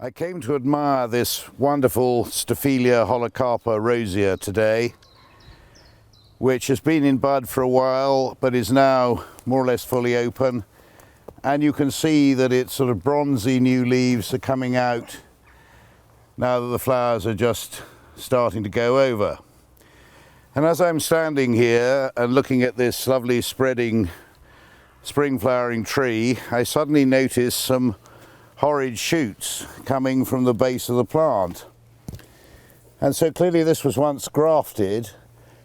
I came to admire this wonderful Staphylea holocarpa Rosea today, which has been in bud for a while but is now more or less fully open, and you can see that its sort of bronzy new leaves are coming out now that the flowers are just starting to go over. And as I'm standing here and looking at this lovely spreading spring flowering tree, I suddenly notice some horrid shoots coming from the base of the plant. And so clearly this was once grafted,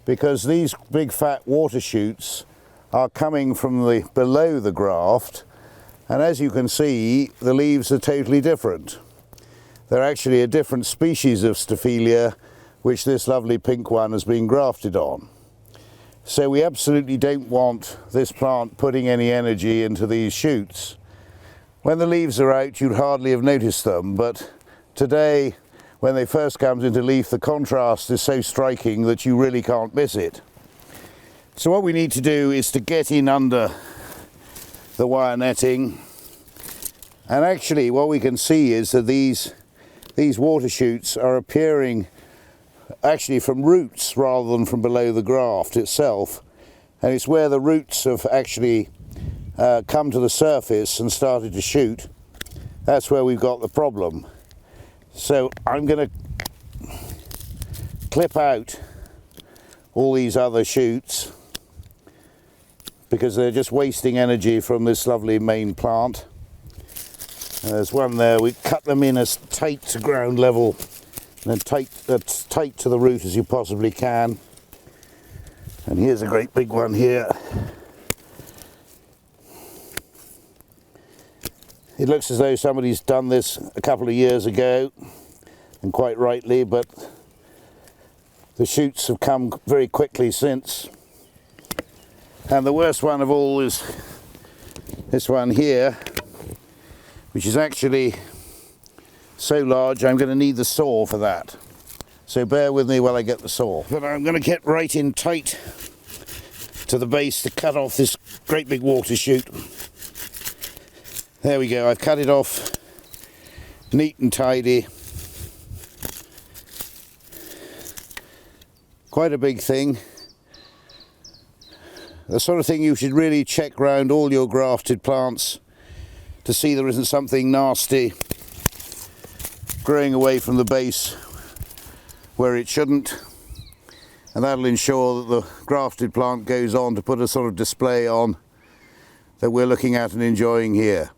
because these big fat water shoots are coming from below the graft, and as you can see, the leaves are totally different. They're actually a different species of Staphylea, which this lovely pink one has been grafted on. So we absolutely don't want this plant putting any energy into these shoots. When the leaves are out, you'd hardly have noticed them, but today, when they first come into leaf, the contrast is so striking that you really can't miss it. So what we need to do is to get in under the wire netting, and actually what we can see is that these water shoots are appearing actually from roots rather than from below the graft itself, and it's where the roots have actually come to the surface and started to shoot. That's where we've got the problem. So I'm going to clip out all these other shoots because they're just wasting energy from this lovely main plant. And there's one there. We cut them in as tight to ground level and as tight to the root as you possibly can. And here's a great big one here. It looks as though somebody's done this a couple of years ago, and quite rightly, but the shoots have come very quickly since. And the worst one of all is this one here, which is actually so large I'm going to need the saw for that. So bear with me while I get the saw. But I'm going to get right in tight to the base to cut off this great big water shoot. There we go, I've cut it off neat and tidy. Quite a big thing. The sort of thing you should really check round all your grafted plants to see there isn't something nasty growing away from the base where it shouldn't, and that'll ensure that the grafted plant goes on to put a sort of display on that we're looking at and enjoying here.